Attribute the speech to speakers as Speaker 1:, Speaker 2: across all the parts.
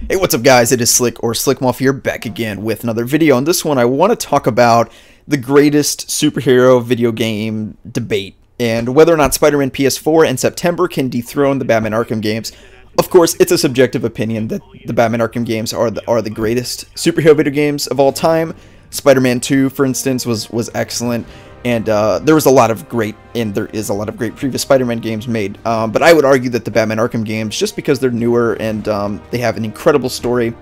Speaker 1: Hey, what's up guys, it is Slick or Slickmoff here, back again with another video. On this one I want to talk about the greatest superhero video game debate, and whether or not Spider-Man PS4 in September can dethrone the Batman Arkham games. Of course, it's a subjective opinion that the Batman Arkham games are the greatest superhero video games of all time. Spider-Man 2, for instance, was excellent. And there was a lot of great, and there is a lot of great previous Spider-Man games made. But I would argue that the Batman Arkham games, just because they're newer and they have an incredible story,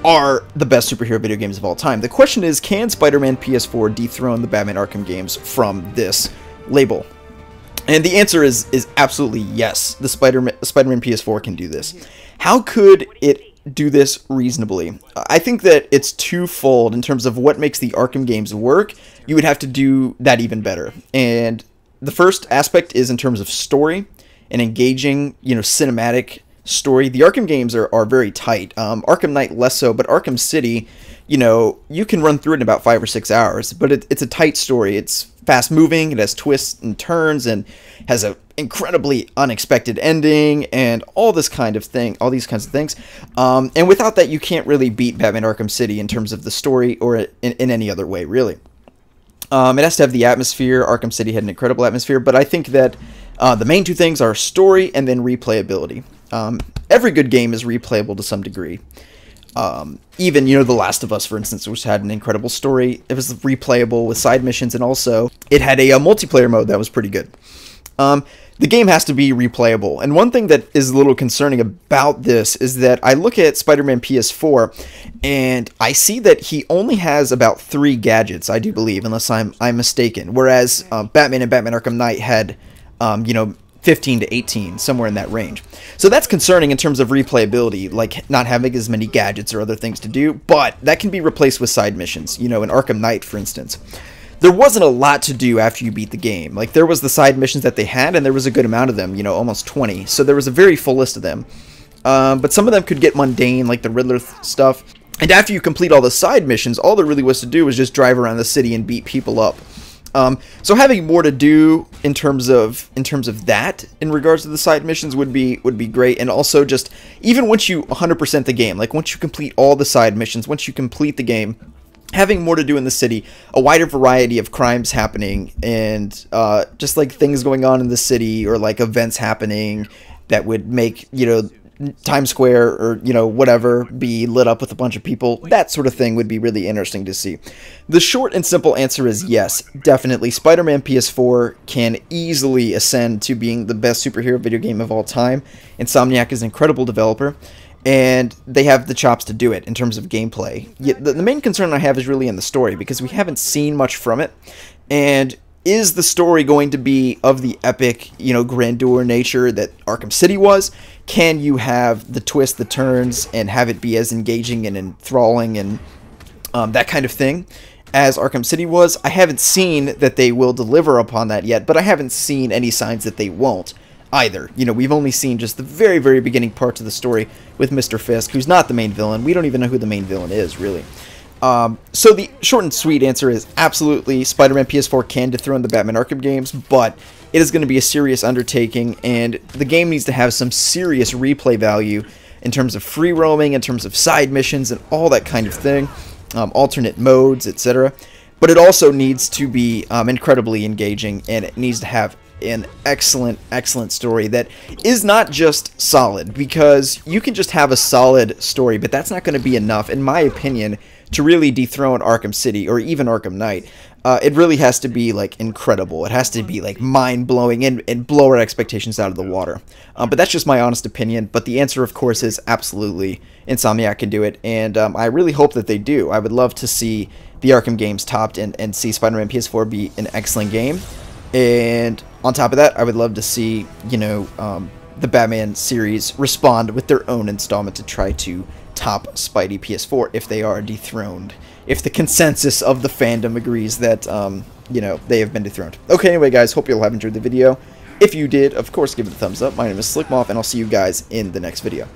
Speaker 1: are the best superhero video games of all time. The question is, can Spider-Man PS4 dethrone the Batman Arkham games from this label? And the answer is absolutely yes. The Spider-Man PS4 can do this. How could it do this reasonably? I think that it's twofold in terms of what makes the Arkham games work. You would have to do that even better. And the first aspect is in terms of story and engaging, cinematic story. The Arkham games are very tight. Arkham Knight less so, but Arkham City, you can run through it in about 5 or 6 hours, but it's a tight story. It's fast moving, it has twists and turns, and has an incredibly unexpected ending, and all these kinds of things. And without that, you can't really beat Batman Arkham City in terms of the story or in any other way, really. It has to have the atmosphere. Arkham City had an incredible atmosphere, but I think that the main two things are story and then replayability. Every good game is replayable to some degree. Even, The Last of Us, for instance, which had an incredible story. It was replayable with side missions, and also it had a multiplayer mode that was pretty good. The game has to be replayable, and one thing that is a little concerning about this is that I look at Spider-Man PS4, and I see that he only has about 3 gadgets, I do believe, unless I'm mistaken, whereas Batman and Batman Arkham Knight had, 15 to 18, somewhere in that range. So that's concerning in terms of replayability, like not having as many gadgets or other things to do, but that can be replaced with side missions, in Arkham Knight, for instance. There wasn't a lot to do after you beat the game. Like, there was the side missions that they had, and there was a good amount of them, almost 20. So there was a very full list of them. But some of them could get mundane, like the Riddler stuff. And after you complete all the side missions, all there really was to do was just drive around the city and beat people up. So having more to do in terms of that, in regards to the side missions, would be great. And also, just even once you 100% the game, like once you complete all the side missions, once you complete the game, having more to do in the city, a wider variety of crimes happening, and just like things going on in the city, or like events happening that would make, Times Square or, whatever, be lit up with a bunch of people. That sort of thing would be really interesting to see. The short and simple answer is yes, definitely. Spider-Man PS4 can easily ascend to being the best superhero video game of all time. Insomniac is an incredible developer, and they have the chops to do it in terms of gameplay. Yet the main concern I have is really in the story, because we haven't seen much from it. And is the story going to be of the epic, grandeur nature that Arkham City was? Can you have the twists, the turns, and have it be as engaging and enthralling and that kind of thing as Arkham City was? I haven't seen that they will deliver upon that yet, but I haven't seen any signs that they won't either. We've only seen just the very, very beginning parts of the story with Mr. Fisk, who's not the main villain. We don't even know who the main villain is, really. So the short and sweet answer is absolutely Spider-Man PS4 can dethrone the Batman Arkham games, but it is going to be a serious undertaking, and the game needs to have some serious replay value in terms of free roaming, in terms of side missions, and all that kind of thing, alternate modes, etc. But it also needs to be incredibly engaging, and it needs to have an excellent story that is not just solid, because you can just have a solid story, but that's not going to be enough, in my opinion, to really dethrone Arkham City or even Arkham Knight. It really has to be like incredible. It has to be like mind-blowing and blow our expectations out of the water. But that's just my honest opinion. But the answer, of course, is absolutely Insomniac can do it, and I really hope that they do. I would love to see the Arkham games topped and see Spider-Man PS4 be an excellent game. And on top of that, I would love to see, the Batman series respond with their own installment to try to top Spidey PS4 if they are dethroned. If the consensus of the fandom agrees that, they have been dethroned. Okay, anyway, guys, hope you'll have enjoyed the video. If you did, of course, give it a thumbs up. My name is Slickmoff, and I'll see you guys in the next video.